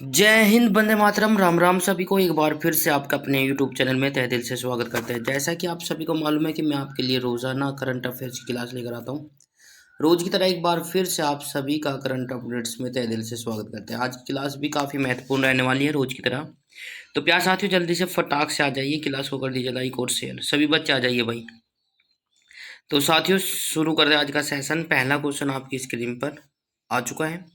जय हिंद, वंदे मातरम, राम राम। सभी को एक बार फिर से आपका अपने YouTube चैनल में तहे दिल से स्वागत करते हैं। जैसा कि आप सभी को मालूम है कि मैं आपके लिए रोज़ाना करंट अफेयर्स की क्लास लेकर आता हूं। रोज़ की तरह एक बार फिर से आप सभी का करंट अपडेट्स में तहे दिल से स्वागत करते हैं। आज की क्लास भी काफ़ी महत्वपूर्ण रहने वाली है रोज़ की तरह। तो प्यार साथियों, जल्दी से फटाक से आ जाइए, क्लास को कर दीजिए लाइक और शेयर। सभी बच्चे आ जाइए भाई। तो साथियों, शुरू करते हैं आज का सेशन। पहला क्वेश्चन आपकी स्क्रीन पर आ चुका है।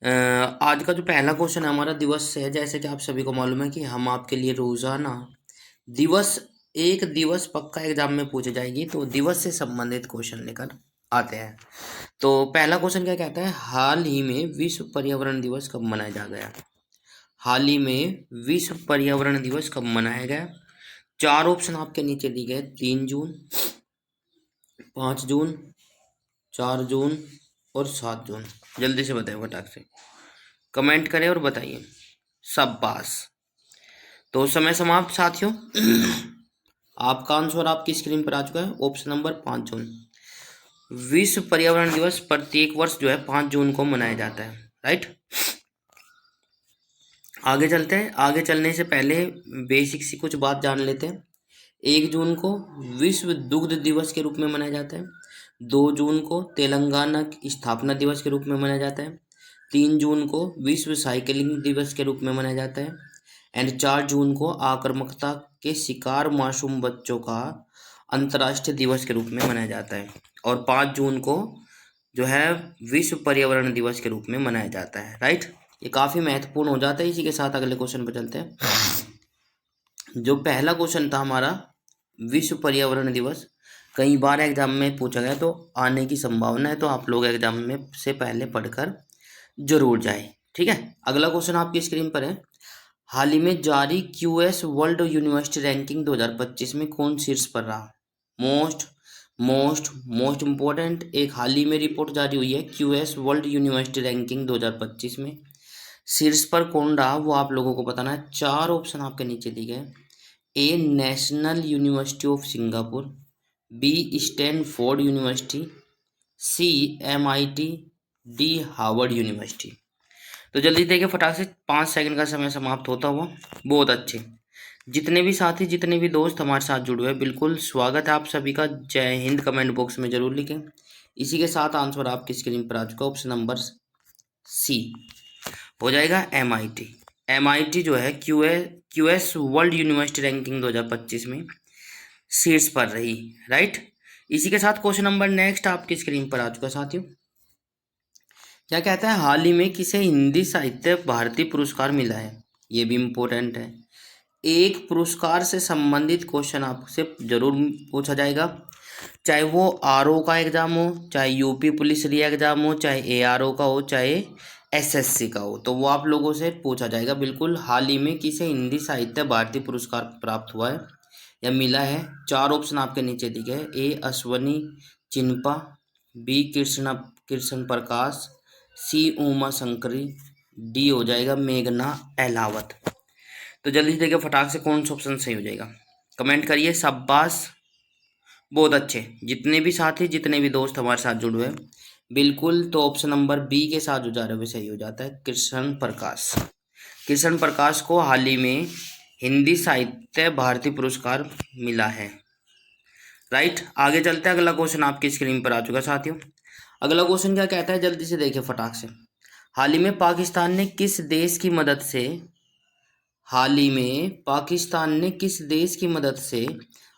आज का जो पहला क्वेश्चन है हमारा दिवस से है। जैसे कि आप सभी को मालूम है कि हम आपके लिए रोजाना दिवस एक दिवस पक्का एग्जाम में पूछे जाएगी, तो दिवस से संबंधित क्वेश्चन लेकर आते हैं। तो पहला क्वेश्चन क्या कहता है, हाल ही में विश्व पर्यावरण दिवस कब मनाया जा गया? हाल ही में विश्व पर्यावरण दिवस कब मनाया गया? चार ऑप्शन आपके नीचे दिए गए, 3 जून, 5 जून, 4 जून और 7 जून। जल्दी से बताइए, फटाक से कमेंट करें और बताइए। शाबाश। तो समय समाप्त साथियों। आपका आंसर आपकी स्क्रीन पर आ चुका है, ऑप्शन नंबर 5 जून। विश्व पर्यावरण दिवस प्रत्येक वर्ष जो है 5 जून को मनाया जाता है, राइट। आगे चलते हैं। आगे चलने से पहले बेसिक सी कुछ बात जान लेते हैं। 1 जून को विश्व दुग्ध दिवस के रूप में मनाया जाता है। 2 जून को तेलंगाना की स्थापना दिवस के रूप में मनाया जाता है। 3 जून को विश्व साइकिलिंग दिवस के रूप में मनाया जाता है। एंड 4 जून को आक्रामकता के शिकार मासूम बच्चों का अंतर्राष्ट्रीय दिवस के रूप में मनाया जाता है। और 5 जून को जो है विश्व पर्यावरण दिवस के रूप में मनाया जाता है, राइट। ये काफ़ी महत्वपूर्ण हो जाता है। इसी के साथ अगले क्वेश्चन पर चलते हैं। जो पहला क्वेश्चन था हमारा, विश्व पर्यावरण दिवस कई बार एग्जाम में पूछा गया, तो आने की संभावना है, तो आप लोग एग्जाम में से पहले पढ़कर जरूर जाए, ठीक है। अगला क्वेश्चन आपकी स्क्रीन पर है। हाल ही में जारी क्यूएस वर्ल्ड यूनिवर्सिटी रैंकिंग 2025 में कौन शीर्ष पर रहा? मोस्ट मोस्ट मोस्ट इम्पोर्टेंट, एक हाल ही में रिपोर्ट जारी हुई है क्यूएस वर्ल्ड यूनिवर्सिटी रैंकिंग 2025 में शीर्ष पर कौन रहा, वो आप लोगों को बताना है। चार ऑप्शन आपके नीचे दिए गए। A National University of Singapore, B Stanford University, C MIT, D Harvard University. तो जल्दी देखिए फटाक से, 5 सेकंड का समय समाप्त होता हुआ। बहुत अच्छे। जितने भी साथी, जितने भी दोस्त हमारे साथ जुड़े हुए, बिल्कुल स्वागत है आप सभी का। जय हिंद कमेंट बॉक्स में जरूर लिखें। इसी के साथ आंसर आपकी स्क्रीन पर आ चुका, ऑप्शन नंबर सी हो जाएगा, एमआईटी। एमआईटी जो है क्यूएस वर्ल्ड यूनिवर्सिटी रैंकिंग 2025 में शीर्ष पर रही, राइट। इसी के साथ क्वेश्चन नंबर नेक्स्ट आपकी स्क्रीन पर आ चुका साथियों। क्या कहता है, हाल ही में किसे हिंदी साहित्य भारती पुरस्कार मिला है? ये भी इम्पोर्टेंट है। एक पुरस्कार से संबंधित क्वेश्चन आपसे जरूर पूछा जाएगा, चाहे वो आरओ का एग्जाम हो, चाहे यूपी पुलिस री एग्जाम हो, चाहे एआरओ का हो, चाहे एसएससी का हो, तो वो आप लोगों से पूछा जाएगा। बिल्कुल, हाल ही में किसे हिंदी साहित्य भारती पुरस्कार प्राप्त हुआ है या मिला है? चार ऑप्शन आपके नीचे दिए गए। ए अश्वनी चिन्पा, बी कृष्ण प्रकाश, सी उमा शंकरी, डी हो जाएगा मेघना अहलावत। तो जल्दी से देखिए फटाक से कौन सा ऑप्शन सही हो जाएगा, कमेंट करिए। शाबाश, बहुत अच्छे। जितने भी साथी, जितने भी दोस्त हमारे साथ जुड़े हुए, बिल्कुल, तो ऑप्शन नंबर बी के साथ जो जा रहे हुए सही हो जाता है, कृष्ण प्रकाश। कृष्ण प्रकाश को हाल ही में हिंदी साहित्य भारती पुरस्कार मिला है, राइट। आगे चलते हैं। अगला क्वेश्चन आपकी स्क्रीन पर आ चुका साथियों। अगला क्वेश्चन क्या कहता है, जल्दी से देखिए फटाक से। हाल ही में पाकिस्तान ने किस देश की मदद से हाल ही में पाकिस्तान ने किस देश की मदद से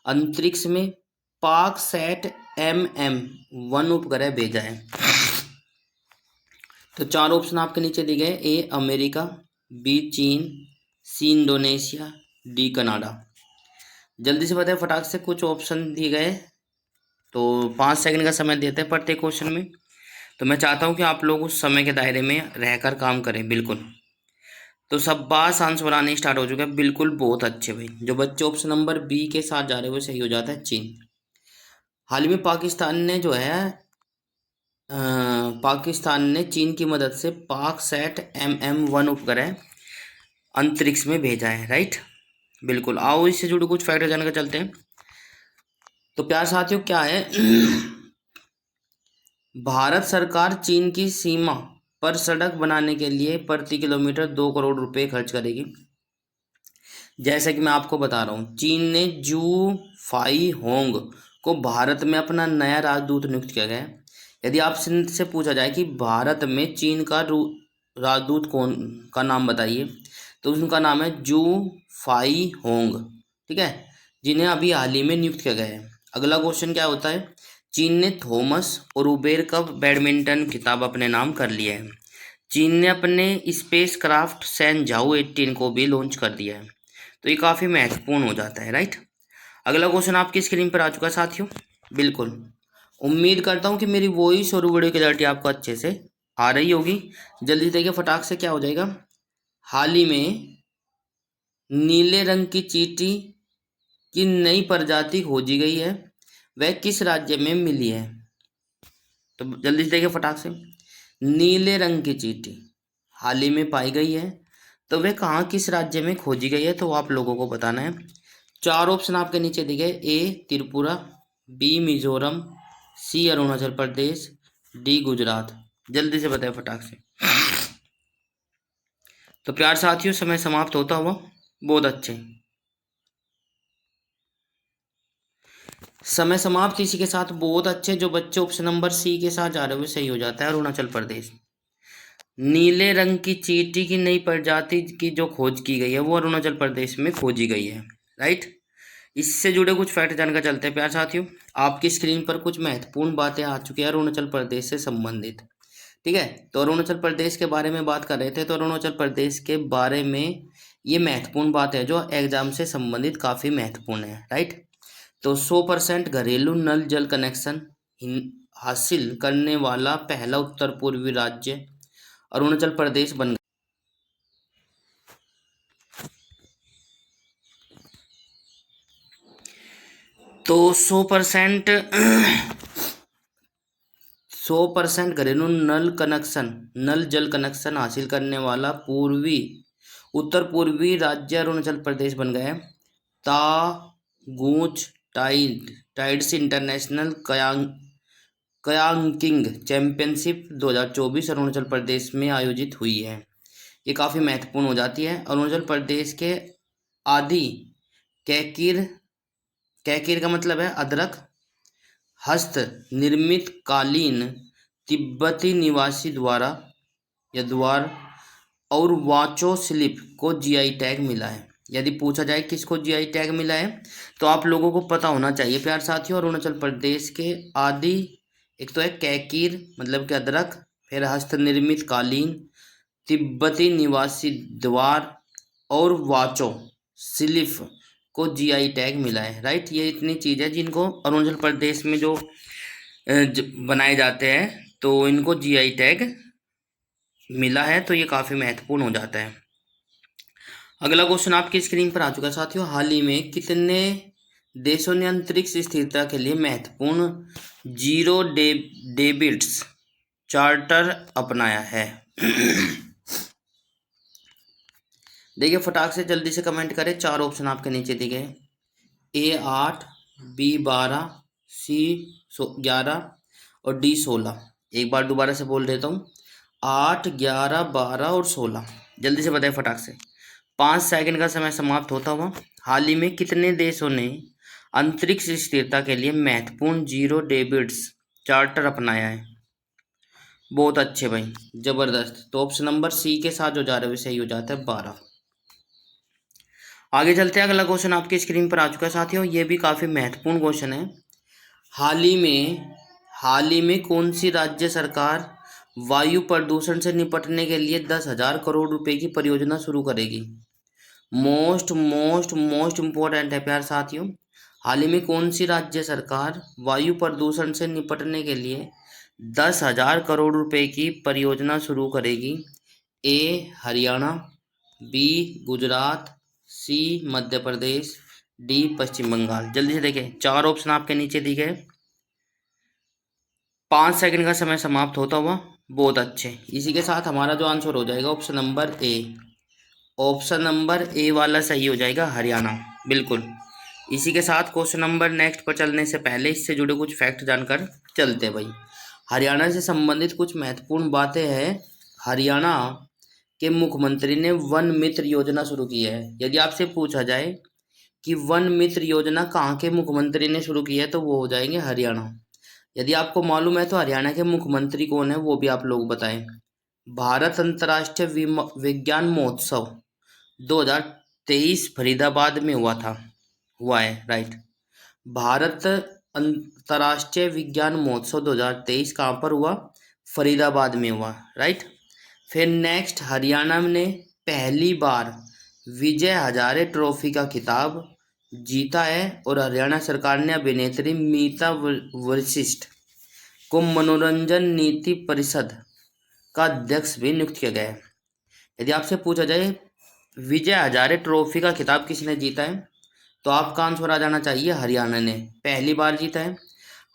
अंतरिक्ष में पाक सैट MM-1 उपग्रह भेजा है? तो चार ऑप्शन आपके नीचे दिए गए। ए अमेरिका, बी चीन, सी इंडोनेशिया, डी कनाडा। जल्दी से बताएं फटाक से, कुछ ऑप्शन दिए गए, तो 5 सेकंड का समय देते हैं प्रत्येक क्वेश्चन में। तो मैं चाहता हूं कि आप लोग उस समय के दायरे में रहकर काम करें, बिल्कुल। तो सब बात आंसर आने स्टार्ट हो चुके हैं, बिल्कुल, बहुत अच्छे भाई। जो बच्चे ऑप्शन नंबर बी के साथ जा रहे हैं वो सही हो जाता है, चीन। हाल ही में पाकिस्तान ने जो है पाकिस्तान ने चीन की मदद से पाक सैट MM-1 उपग्रह अंतरिक्ष में भेजा है, राइट। बिल्कुल, आओ इससे जुड़े कुछ फैक्टर जानकर चलते हैं। तो प्यार साथियों, क्या है, भारत सरकार चीन की सीमा पर सड़क बनाने के लिए प्रति किलोमीटर 2 करोड़ रुपए खर्च करेगी। जैसे कि मैं आपको बता रहा हूँ, चीन ने जू फाई होंग को भारत में अपना नया राजदूत नियुक्त किया गया है। यदि आपसे से पूछा जाए कि भारत में चीन का राजदूत कौन का नाम बताइए, तो उनका नाम है जू फाई होंग, ठीक है, जिन्हें अभी हाल ही में नियुक्त किया गया है। अगला क्वेश्चन क्या होता है, चीन ने थॉमस और उबेर कप बैडमिंटन खिताब अपने नाम कर लिया है। चीन ने अपने स्पेस क्राफ्ट सैनझाओ 18 को भी लॉन्च कर दिया है। तो ये काफ़ी महत्वपूर्ण हो जाता है, राइट। अगला क्वेश्चन आपकी स्क्रीन पर आ चुका है साथियों। बिल्कुल, उम्मीद करता हूँ कि मेरी वॉइस और वीडियो क्लैरिटी आपको अच्छे से आ रही होगी। जल्दी देखिए फटाक से क्या हो जाएगा। हाल ही में नीले रंग की चींटी की नई प्रजाति खोजी गई है, वह किस राज्य में मिली है? तो जल्दी से देखिए फटाक से। नीले रंग की चींटी हाल ही में पाई गई है, तो वह कहाँ किस राज्य में खोजी गई है, तो आप लोगों को बताना है। 4 ऑप्शन आपके नीचे दिए, ए त्रिपुरा, बी मिजोरम, सी अरुणाचल प्रदेश, डी गुजरात। जल्दी से बताएं फटाक से। तो प्यार साथियों, समय समाप्त होता हुआ, बहुत अच्छे समय समाप्त। इसी के साथ बहुत अच्छे जो बच्चे ऑप्शन नंबर सी के साथ जा रहे हुए सही हो जाता है, अरुणाचल प्रदेश। नीले रंग की चींटी की नई प्रजाति की जो खोज की गई है वो अरुणाचल प्रदेश में खोजी गई है, राइट। इससे जुड़े कुछ फैक्ट जानकर चलते हैं प्यार साथियों। आपकी स्क्रीन पर कुछ महत्वपूर्ण बातें आ चुकी है अरुणाचल प्रदेश से संबंधित, ठीक है। तो अरुणाचल प्रदेश के बारे में बात कर रहे थे, तो अरुणाचल प्रदेश के बारे में ये महत्वपूर्ण बात है जो एग्जाम से संबंधित काफ़ी महत्वपूर्ण है, राइट। तो 100% घरेलू नल जल कनेक्शन हासिल करने वाला पहला उत्तर पूर्वी राज्य अरुणाचल प्रदेश बन गया। तो 100% 100% घरेलू नल जल कनेक्शन हासिल करने वाला उत्तर पूर्वी राज्य अरुणाचल प्रदेश बन गया है। तागूच tides international कयांकिंग championship 2024 Arunachal Pradesh में आयोजित हुई है। ये काफ़ी महत्वपूर्ण हो जाती है। अरुणाचल प्रदेश के आदि कैकिर का मतलब है अदरक, हस्त निर्मित कालीन तिब्बती निवासी द्वार और वाचो स्लिप को जीआई टैग मिला है। यदि पूछा जाए किसको जीआई टैग मिला है, तो आप लोगों को पता होना चाहिए प्यार साथियों। अरुणाचल प्रदेश के आदि, एक तो है कैकीर मतलब कि अदरक, फिर हस्त निर्मित कालीन, तिब्बती निवासी द्वार और वाचो स्लिप को जीआई टैग मिला है, राइट। ये इतनी चीज़ है जिनको अरुणाचल प्रदेश में जो बनाए जाते हैं तो इनको जीआई टैग मिला है, तो ये काफ़ी महत्वपूर्ण हो जाता है। अगला क्वेश्चन आपकी स्क्रीन पर आ चुका है साथियों। हाल ही में कितने देशों ने अंतरिक्ष स्थिरता के लिए महत्वपूर्ण जीरो डेबिट्स चार्टर अपनाया है? देखिए फटाक से जल्दी से कमेंट करें। 4 ऑप्शन आपके नीचे दिए गए, ए 8, बी 12, सी 11 और डी 16। एक बार दोबारा से बोल देता हूँ, 8, 11, 12 और 16। जल्दी से बताएं फटाक से। 5 सेकंड का समय समाप्त होता हुआ। हाल ही में कितने देशों ने अंतरिक्ष स्थिरता के लिए महत्वपूर्ण जीरो डेबिट्स चार्टर अपनाया है? बहुत अच्छे भाई, जबरदस्त। तो ऑप्शन नंबर सी के साथ जो जा रहे हैं सही हो जाता है 12। आगे चलते हैं। अगला क्वेश्चन आपकी स्क्रीन पर आ चुका है साथियों। ये भी काफ़ी महत्वपूर्ण क्वेश्चन है। हाल ही में कौन सी राज्य सरकार वायु प्रदूषण से निपटने के लिए 10,000 करोड़ रुपए की परियोजना शुरू करेगी? मोस्ट मोस्ट मोस्ट इम्पोर्टेंट है प्यार साथियों। हाल ही में कौन सी राज्य सरकार वायु प्रदूषण से निपटने के लिए 10,000 करोड़ रुपए की परियोजना शुरू करेगी? ए हरियाणा, बी गुजरात, सी मध्य प्रदेश, डी पश्चिम बंगाल। जल्दी से देखें, 4 ऑप्शन आपके नीचे दिए गए। 5 सेकंड का समय समाप्त होता हुआ। बहुत अच्छे। इसी के साथ हमारा जो आंसर हो जाएगा option number A. Option number A वाला सही हो जाएगा, हरियाणा, बिल्कुल। इसी के साथ क्वेश्चन नंबर नेक्स्ट पर चलने से पहले इससे जुड़े कुछ फैक्ट जानकर चलते हैं भाई। हरियाणा से संबंधित कुछ महत्वपूर्ण बातें हैं। हरियाणा के मुख्यमंत्री ने वन मित्र योजना शुरू की है? यदि आपसे पूछा जाए कि वन मित्र योजना कहाँ के मुख्यमंत्री ने शुरू की है, तो वो हो जाएंगे हरियाणा। यदि आपको मालूम है तो हरियाणा के मुख्यमंत्री कौन है वो भी आप लोग बताएं। भारत अंतर्राष्ट्रीय विज्ञान महोत्सव 2023 फरीदाबाद में हुआ है, राइट। भारत अंतर्राष्ट्रीय विज्ञान महोत्सव 2023 कहाँ पर हुआ? फरीदाबाद में हुआ, राइट। फिर नेक्स्ट, हरियाणा ने पहली बार विजय हजारे ट्रॉफी का खिताब जीता है और हरियाणा सरकार ने अभिनेत्री मीता वशिष्ठ को मनोरंजन नीति परिषद का अध्यक्ष भी नियुक्त किया गया है। यदि आपसे पूछा जाए विजय हजारे ट्रॉफी का खिताब किसने जीता है, तो आपका आंसर आ जाना चाहिए हरियाणा ने पहली बार जीता है।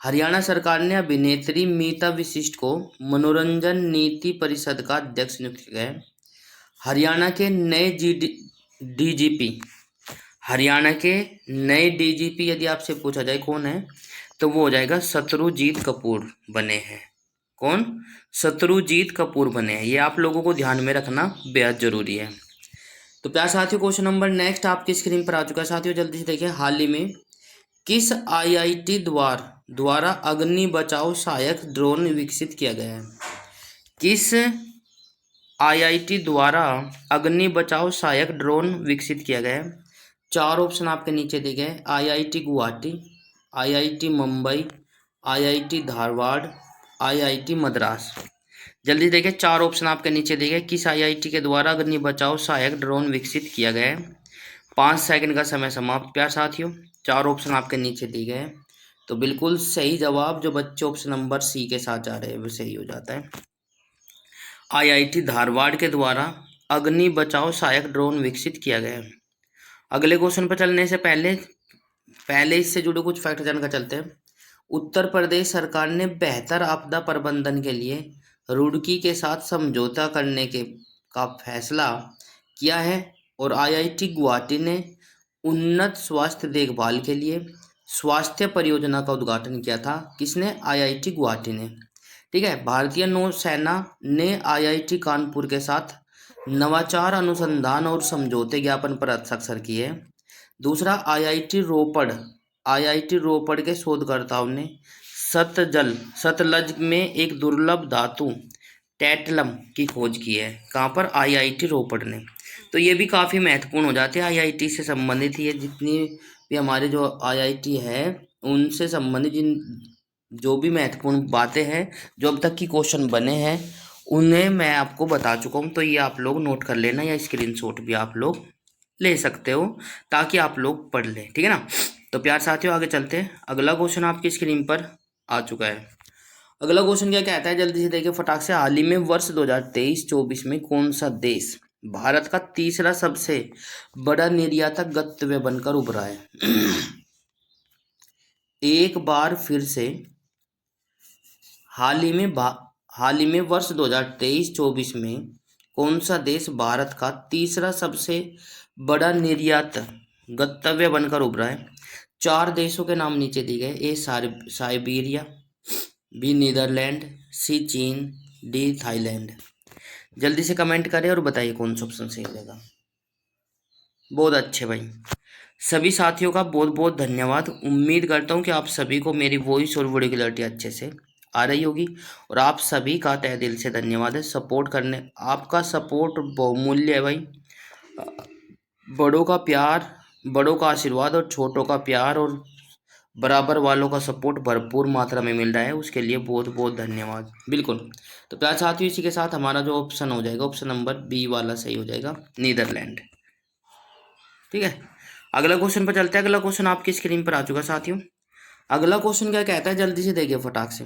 हरियाणा सरकार ने अभिनेत्री मीता वशिष्ठ को मनोरंजन नीति परिषद का अध्यक्ष नियुक्त किया है। हरियाणा के नए डीजीपी हरियाणा के नए डीजीपी यदि आपसे पूछा जाए कौन है, तो वो हो जाएगा शत्रुजीत कपूर बने हैं। कौन? शत्रुजीत कपूर बने हैं। ये आप लोगों को ध्यान में रखना बेहद जरूरी है। तो प्यार साथियों, क्वेश्चन नंबर नेक्स्ट आपकी स्क्रीन पर आ चुका है साथियों, जल्दी से देखिए। हाल ही में किस आईआईटी द्वारा अग्नि बचाओ सहायक ड्रोन विकसित किया गया है? किस आईआईटी द्वारा अग्नि बचाओ सहायक ड्रोन विकसित किया गया है? चार ऑप्शन आपके नीचे दिए गए। IIT Guwahati, IIT Mumbai, IIT Dharwad, IIT Madras. जल्दी देखिए, चार ऑप्शन आपके नीचे दिए गए। किस आईआईटी के द्वारा अग्नि बचाओ सहायक ड्रोन विकसित किया गया है? 5 सेकंड का समय समाप्त प्यार साथियों। चार ऑप्शन आपके नीचे दिए गए हैं, तो बिल्कुल सही जवाब जो बच्चे ऑप्शन नंबर सी के साथ जा रहे हैं वो सही हो जाता है। आईआईटी धारवाड़ के द्वारा अग्नि बचाओ सहायक ड्रोन विकसित किया गया है। अगले क्वेश्चन पर चलने से पहले इससे जुड़े कुछ फैक्ट जानकर चलते हैं। उत्तर प्रदेश सरकार ने बेहतर आपदा प्रबंधन के लिए रुड़की के साथ समझौता करने का फैसला किया है और आईआईटी गुवाहाटी ने उन्नत स्वास्थ्य देखभाल के लिए स्वास्थ्य परियोजना का उद्घाटन किया था। किसने? आईआईटी गुवाहाटी ने। ठीक है। भारतीय नौसेना ने आईआईटी कानपुर के साथ नवाचार अनुसंधान और समझौते ज्ञापन पर हस्ताक्षर किए। दूसरा, आईआईटी रोपड़ के शोधकर्ताओं ने सतलज में एक दुर्लभ धातु टैटलम की खोज की है। कहाँ पर? आईआईटी रोपड़ ने। तो ये भी काफ़ी महत्वपूर्ण हो जाते हैं आईआईटी से संबंधित। ये जितनी भी हमारे जो आईआईटी है उनसे संबंधित जो भी महत्वपूर्ण बातें हैं जो अब तक की क्वेश्चन बने हैं उन्हें मैं आपको बता चुका हूँ। तो ये आप लोग नोट कर लेना या स्क्रीनशॉट भी आप लोग ले सकते हो ताकि आप लोग पढ़ लें। ठीक है ना। तो प्यार साथियों, आगे चलते हैं। अगला क्वेश्चन आपकी स्क्रीन पर आ चुका है। अगला क्वेश्चन क्या कहता है, जल्दी से देखिए फटाक से। हाल ही में वर्ष 2023-24 में कौन सा देश भारत का तीसरा सबसे बड़ा निर्यातक गंतव्य बनकर उभरा है? एक बार फिर से, हाल ही में वर्ष 2023-24 में कौन सा देश भारत का तीसरा सबसे बड़ा निर्यात गंतव्य बनकर उभरा है? चार देशों के नाम नीचे दिए गए। ए साइबेरिया, बी नीदरलैंड, सी चीन, डी थाईलैंड। जल्दी से कमेंट करें और बताइए कौन सा ऑप्शन सही रहेगा। बहुत अच्छे भाई, सभी साथियों का बहुत बहुत धन्यवाद। उम्मीद करता हूँ कि आप सभी को मेरी वॉइस और वीडियो क्लैरिटी अच्छे से आ रही होगी और आप सभी का तहे दिल से धन्यवाद है सपोर्ट करने। आपका सपोर्ट बहुमूल्य है भाई। बड़ों का प्यार, बड़ों का आशीर्वाद और छोटों का प्यार और बराबर वालों का सपोर्ट भरपूर मात्रा में मिल रहा है, उसके लिए बहुत बहुत धन्यवाद। बिल्कुल। तो प्यार साथियों, इसी के साथ हमारा जो ऑप्शन हो जाएगा, ऑप्शन नंबर बी वाला सही हो जाएगा, नीदरलैंड। ठीक है। अगला क्वेश्चन पर चलते हैं। अगला क्वेश्चन आपकी स्क्रीन पर आ चुका साथियों। अगला क्वेश्चन क्या कहता है, जल्दी से देखिए फटाक से।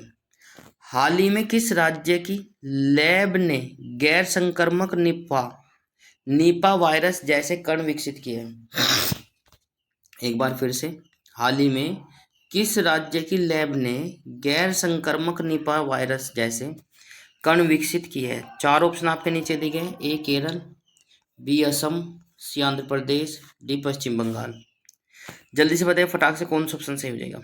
हाल ही में किस राज्य की लैब ने गैर संक्रामक निपा वायरस जैसे कण विकसित किए हैं? एक बार फिर से, हाल ही में किस राज्य की लैब ने गैर संक्रामक निपा वायरस जैसे कण विकसित किए हैं? चार ऑप्शन आपके नीचे दिए गए। ए केरल, बी असम, सी आंध्र प्रदेश, डी पश्चिम बंगाल। जल्दी से बताइए फटाक से कौन सा ऑप्शन सही हो जाएगा।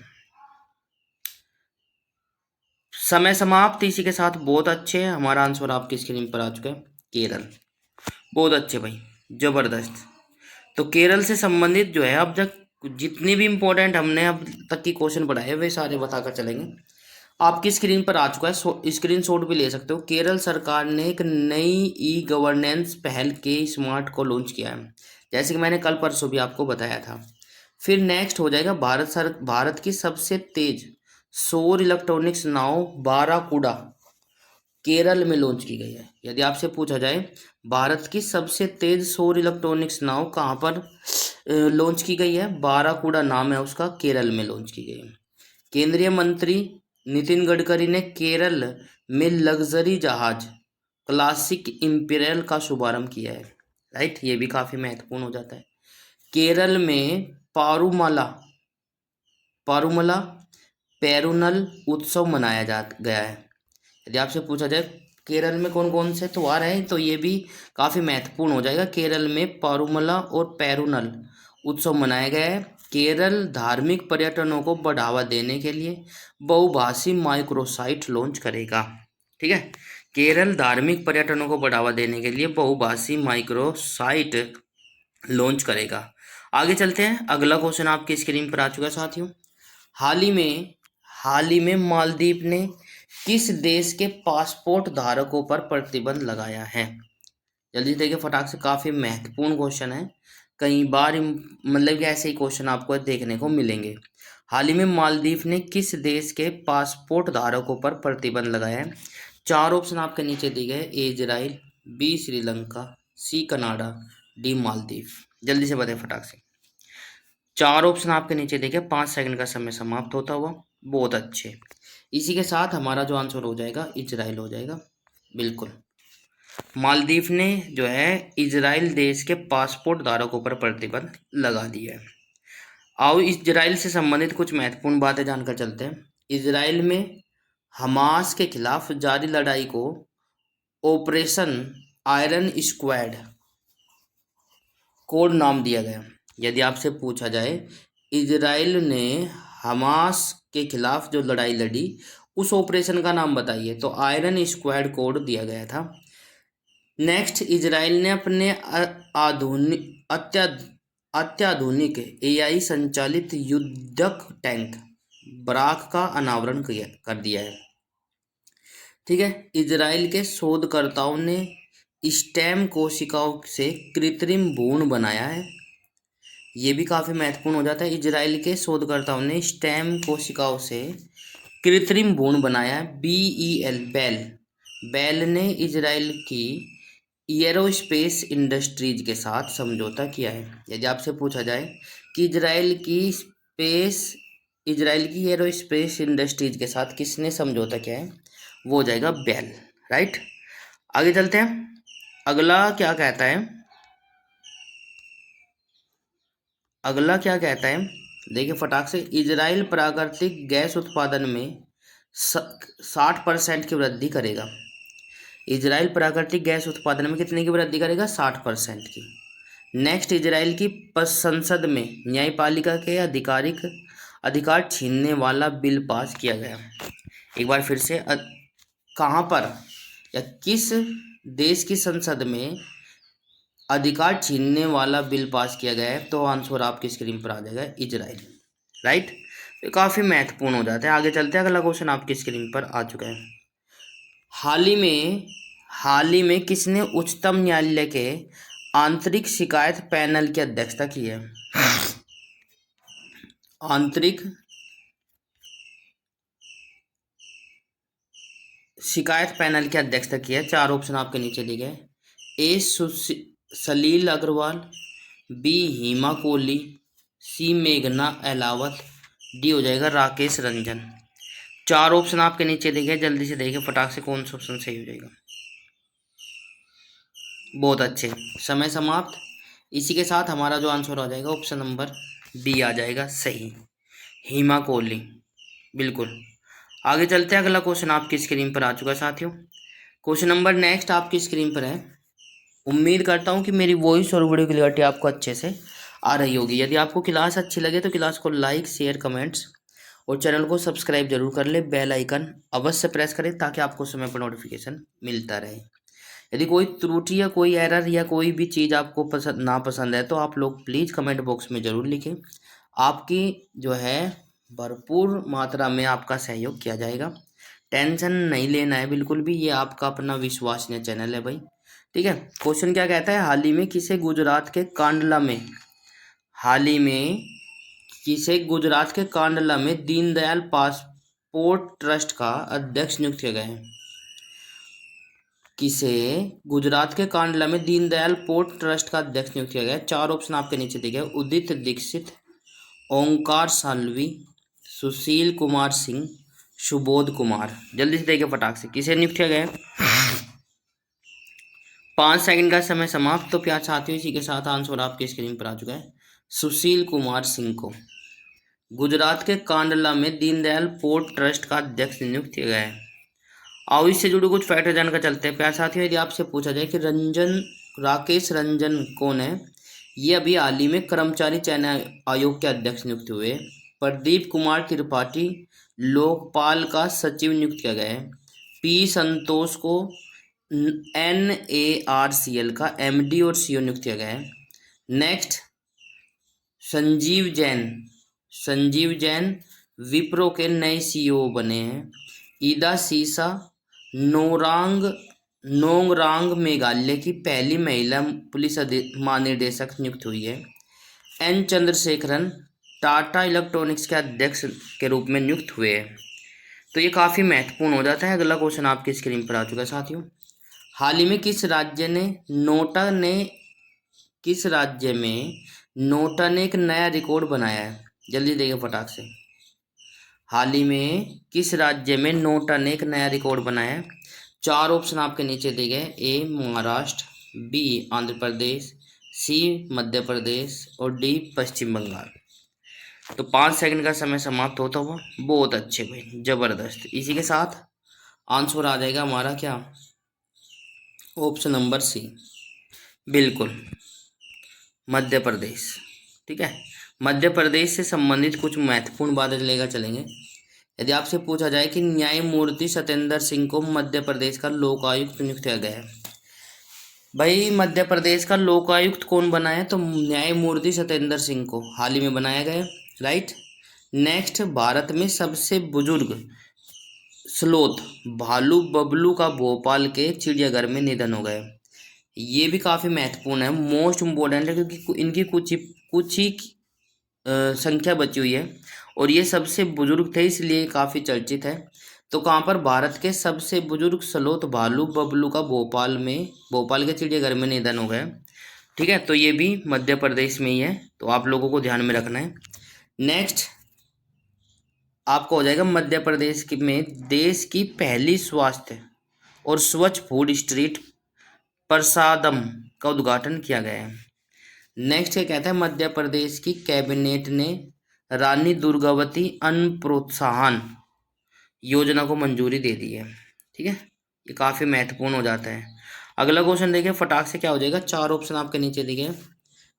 समय समाप्त। इसी के साथ बहुत अच्छे, हमारा आंसर आपकी स्क्रीन पर आ चुका है केरल। बहुत अच्छे भाई, जबरदस्त। तो केरल से संबंधित जो है अब तक जितनी भी इम्पोर्टेंट हमने अब तक की क्वेश्चन पढ़ाए वे सारे बताकर चलेंगे। आपकी स्क्रीन पर आ चुका है, स्क्रीन शॉट भी ले सकते हो। केरल सरकार ने एक नई ई गवर्नेंस पहल के स्मार्ट को लॉन्च किया है, जैसे कि मैंने कल परसों भी आपको बताया था। फिर नेक्स्ट हो जाएगा भारत की सबसे तेज सौर इलेक्ट्रॉनिक्स नाव बाराकूडा केरल में लॉन्च की गई है। यदि आपसे पूछा जाए भारत की सबसे तेज सौर इलेक्ट्रॉनिक्स नाव कहाँ पर लॉन्च की गई है, बाराकूडा नाम है उसका, केरल में लॉन्च की गई है। केंद्रीय मंत्री नितिन गडकरी ने केरल में लग्जरी जहाज क्लासिक इंपीरियल का शुभारंभ किया है। राइट, ये भी काफी महत्वपूर्ण हो जाता है। केरल में पारूमला पारूमला पेरुनल उत्सव मनाया जा गया है। यदि आपसे पूछा जाए केरल में कौन कौन से त्योहार हैं, तो ये भी काफ़ी महत्वपूर्ण हो जाएगा। केरल में पारूमला और पेरुनल उत्सव मनाया गया है। केरल धार्मिक पर्यटनों को बढ़ावा देने के लिए बहुभाषी माइक्रोसाइट लॉन्च करेगा। ठीक है, केरल धार्मिक पर्यटनों को बढ़ावा देने के लिए बहुभाषी माइक्रोसाइट लॉन्च करेगा। आगे चलते हैं, अगला क्वेश्चन आपकी स्क्रीन पर आ चुका है साथियों। हाल ही में मालदीव ने किस देश के पासपोर्ट धारकों पर प्रतिबंध लगाया है? जल्दी देखिए फटाक से, काफी महत्वपूर्ण क्वेश्चन है। कई बार मतलब कि ऐसे ही क्वेश्चन आपको देखने को मिलेंगे। हाल ही में मालदीव ने किस देश के पासपोर्ट धारकों पर प्रतिबंध लगाया है? चार ऑप्शन आपके नीचे दिए गए, A Israel, B Sri Lanka, C Canada, D Maldives. जल्दी से बताएं फटाक से। चार ऑप्शन आपके नीचे देखे, 5 सेकंड का समय समाप्त होता हुआ। बहुत अच्छे। इसी के साथ हमारा जो आंसर हो जाएगा इजराइल हो जाएगा। बिल्कुल, मालदीव ने जो है इजराइल देश के पासपोर्ट धारकों पर प्रतिबंध लगा दिया है। आओ इजराइल से संबंधित कुछ महत्वपूर्ण बातें जानकर चलते हैं। इजराइल में हमास के खिलाफ जारी लड़ाई को ऑपरेशन आयरन स्क्वाड कोड नाम दिया गया। यदि आपसे पूछा जाए इजराइल ने हमास के खिलाफ जो लड़ाई लड़ी उस ऑपरेशन का नाम बताइए, तो आयरन स्क्वाड कोड दिया गया था। नेक्स्ट, इजराइल ने अपने अत्याधुनिक एआई संचालित युद्धक टैंक बराक का अनावरण कर दिया है। ठीक है, इजराइल के शोधकर्ताओं ने स्टेम कोशिकाओं से कृत्रिम भ्रूण बनाया है। ये भी काफ़ी महत्वपूर्ण हो जाता है। इजराइल के शोधकर्ताओं ने स्टेम कोशिकाओं से कृत्रिम भ्रूण बनाया है। बेल ने इजराइल की एरोस्पेस इंडस्ट्रीज के साथ समझौता किया है। यदि आपसे पूछा जाए कि इजराइल की एरोस्पेस इंडस्ट्रीज के साथ किसने समझौता किया है, वो हो जाएगा बेल। राइट, आगे चलते हैं। अगला क्या कहता है, देखिए फटाक से। इजराइल प्राकृतिक गैस उत्पादन में 60% की वृद्धि करेगा। इजराइल प्राकृतिक गैस उत्पादन में कितने की वृद्धि करेगा? 60% की। नेक्स्ट, इजराइल की संसद में न्यायपालिका के अधिकार छीनने वाला बिल पास किया गया। एक बार फिर से, कहाँ पर या किस देश की संसद में अधिकार छीनने वाला बिल पास किया गया है? तो आंसर आपकी स्क्रीन पर आ जाएगा इजराइल। राइट, तो काफ़ी महत्वपूर्ण हो जाता है। आगे चलते हैं, अगला क्वेश्चन आपकी स्क्रीन पर आ चुका है। हाल ही में किसने उच्चतम न्यायालय के आंतरिक शिकायत पैनल की अध्यक्षता की है? आंतरिक शिकायत पैनल की अध्यक्षता की है। चार ऑप्शन आपके नीचे दिए गए, ए सलील अग्रवाल, बी हिमा कोहली, सी मेघना अहलावत, डी हो जाएगा राकेश रंजन। चार ऑप्शन आपके नीचे दिए गए, जल्दी से देखिए फटाक से कौन सा ऑप्शन सही हो जाएगा। बहुत अच्छे, समय समाप्त। इसी के साथ हमारा जो आंसर आ जाएगा ऑप्शन नंबर बी आ जाएगा सही, हिमा कोहली। बिल्कुल, आगे चलते हैं। अगला क्वेश्चन आपकी स्क्रीन पर आ चुका है साथियों। क्वेश्चन नंबर नेक्स्ट आपकी स्क्रीन पर है। उम्मीद करता हूँ कि मेरी वॉइस और वीडियो क्लियरिटी आपको अच्छे से आ रही होगी। यदि आपको क्लास अच्छी लगे तो क्लास को लाइक, शेयर, कमेंट्स और चैनल को सब्सक्राइब जरूर कर ले, बेल आइकन अवश्य प्रेस करें ताकि आपको समय पर नोटिफिकेशन मिलता रहे। यदि कोई त्रुटि या कोई एरर या कोई भी चीज़ आपको पसंद ना पसंद है तो आप लोग प्लीज़ कमेंट बॉक्स में ज़रूर लिखें। आपकी जो है भरपूर मात्रा में आपका सहयोग किया जाएगा। टेंशन नहीं लेना है बिल्कुल भी, ये आपका अपना विश्वसनीय चैनल है भाई। ठीक है। क्वेश्चन क्या कहता है, हाल ही में किसे कांडला में दीनदयाल पासपोर्ट ट्रस्ट का अध्यक्ष नियुक्त किया गया है। किसे गुजरात के कांडला में दीनदयाल पोर्ट ट्रस्ट का अध्यक्ष नियुक्त किया गया है। 4 ऑप्शन आपके नीचे दिए गए, उदित दीक्षित, ओंकार साल्वी, सुशील कुमार सिंह, सुबोध कुमार। जल्दी से देखिए फटाक से, किसे नियुक्त किया गया है। 5 सेकंड का समय समाप्त। तो प्यार साथियों, इसी के साथ आंसर आपके स्क्रीन पर आ चुका है, सुशील कुमार सिंह को गुजरात के कांडला में दीनदयाल पोर्ट ट्रस्ट का अध्यक्ष नियुक्त किया गया है। आओ इससे जुड़े कुछ फैक्टर जानकर चलते हैं। प्यार साथियों, यदि आपसे पूछा जाए कि राकेश रंजन कौन है, ये अभी हाल ही में कर्मचारी चयन आयोग के अध्यक्ष नियुक्त हुए। प्रदीप कुमार त्रिपाठी लोकपाल का सचिव नियुक्त किया गया है। पी संतोष को NARCL का MD और CO नियुक्त किया गया है। नेक्स्ट, संजीव जैन विप्रो के नए CEO बने हैं। ईदा सीसा नोंगरांग मेघालय की पहली महिला पुलिस महानिदेशक नियुक्त हुई है। N चंद्रशेखरन टाटा इलेक्ट्रॉनिक्स के अध्यक्ष के रूप में नियुक्त हुए हैं। तो ये काफ़ी महत्वपूर्ण हो जाता है। अगला क्वेश्चन आपकी स्क्रीन पर आ चुका है साथियों, हाल ही में किस राज्य में नोटा ने एक नया रिकॉर्ड बनाया है। जल्दी देखिए फटाक से, हाल ही में किस राज्य में नोटा ने एक नया रिकॉर्ड बनाया है। 4 ऑप्शन आपके नीचे दिए गए, A Maharashtra, B Andhra Pradesh, C Madhya Pradesh और D पश्चिम बंगाल। तो 5 सेकंड का समय समाप्त होता हुआ। बहुत अच्छे भाई, जबरदस्त। इसी के साथ आंसर आ जाएगा हमारा क्या, ऑप्शन नंबर C, बिल्कुल मध्य प्रदेश। ठीक है, मध्य प्रदेश से संबंधित कुछ महत्वपूर्ण बातें लेकर चलेंगे। यदि आपसे पूछा जाए कि न्यायमूर्ति सत्येंद्र सिंह को मध्य प्रदेश का लोकायुक्त नियुक्त किया गया है, भाई मध्य प्रदेश का लोकायुक्त कौन बना है, तो न्यायमूर्ति सत्येंद्र सिंह को हाल ही में बनाया गया, राइट। नेक्स्ट, भारत में सबसे बुजुर्ग स्लोथ भालू बबलू का भोपाल के चिड़ियाघर में निधन हो गया। ये भी काफ़ी महत्वपूर्ण है, मोस्ट इम्पोर्टेंट है, क्योंकि इनकी कुछ ही संख्या बची हुई है और ये सबसे बुजुर्ग थे, इसलिए काफ़ी चर्चित है। तो कहाँ पर, भारत के सबसे बुजुर्ग स्लोथ भालू बबलू का भोपाल के चिड़ियाघर में निधन हो गया। ठीक है, तो ये भी मध्य प्रदेश में ही है, तो आप लोगों को ध्यान में रखना है। नेक्स्ट आपको हो जाएगा, मध्य प्रदेश में देश की पहली स्वास्थ्य और स्वच्छ फूड स्ट्रीट प्रसादम का उद्घाटन किया गया है। नेक्स्ट क्या कहता है, मध्य प्रदेश की कैबिनेट ने रानी दुर्गावती अन्न प्रोत्साहन योजना को मंजूरी दे दी है। ठीक है, ये काफ़ी महत्वपूर्ण हो जाता है। अगला क्वेश्चन देखिए फटाक से, क्या हो जाएगा। 4 ऑप्शन आपके नीचे दिए,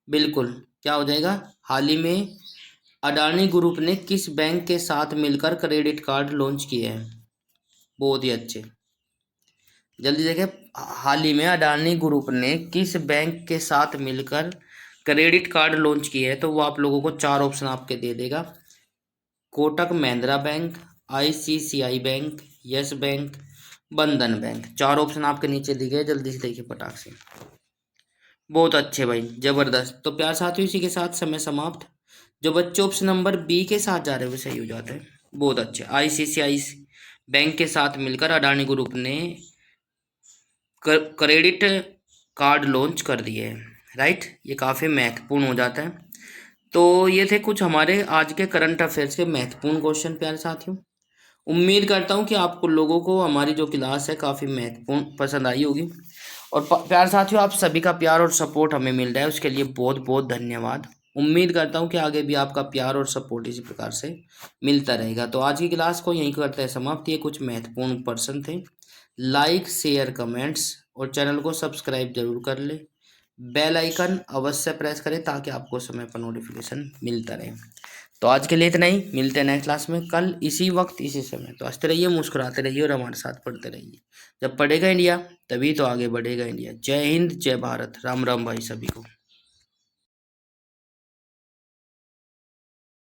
बिल्कुल क्या हो जाएगा। हाल ही में अडानी ग्रुप ने किस बैंक के साथ मिलकर क्रेडिट कार्ड लॉन्च किए हैं। बहुत ही अच्छे, जल्दी देखिए, हाल ही में अडानी ग्रुप ने किस बैंक के साथ मिलकर क्रेडिट कार्ड लॉन्च किए है, तो वो आप लोगों को 4 ऑप्शन आपके दे देगा, Kotak Mahindra bank, ICICI bank, yes bank, बंधन बैंक। 4 ऑप्शन आपके नीचे दिए गए, जल्दी से देखिए फटाक से। बहुत अच्छे भाई, जबरदस्त। तो प्यार साथियों, इसी के साथ समय समाप्त। जो बच्चे ऑप्शन नंबर B के साथ जा रहे हैं वो सही हो जाते हैं। बहुत अच्छे, ICICI बैंक के साथ मिलकर अडानी ग्रुप ने क्रेडिट कार्ड लॉन्च कर दिए हैं, राइट। ये काफ़ी महत्वपूर्ण हो जाता है। तो ये थे कुछ हमारे आज के करंट अफेयर्स के महत्वपूर्ण क्वेश्चन प्यारे साथियों। उम्मीद करता हूँ कि आपको लोगों को हमारी जो क्लास है काफ़ी महत्वपूर्ण पसंद आई होगी। और प्यार साथियों, आप सभी का प्यार और सपोर्ट हमें मिल रहा है, उसके लिए बहुत बहुत धन्यवाद। उम्मीद करता हूँ कि आगे भी आपका प्यार और सपोर्ट इसी प्रकार से मिलता रहेगा। तो आज की क्लास को यहीं करते हैं समाप्त। ये कुछ महत्वपूर्ण पर्सन थे। लाइक, शेयर, कमेंट्स और चैनल को सब्सक्राइब जरूर कर ले, बेल आइकन अवश्य प्रेस करें ताकि आपको समय पर नोटिफिकेशन मिलता रहे। तो आज के लिए इतना ही, मिलते हैं नेक्स्ट क्लास में कल इसी वक्त इसी समय। तो हंसते रहिए, मुस्कुराते रहिए और हमारे साथ पढ़ते रहिए। जब पढ़ेगा इंडिया तभी तो आगे बढ़ेगा इंडिया। जय हिंद, जय भारत, राम राम भाई सभी को।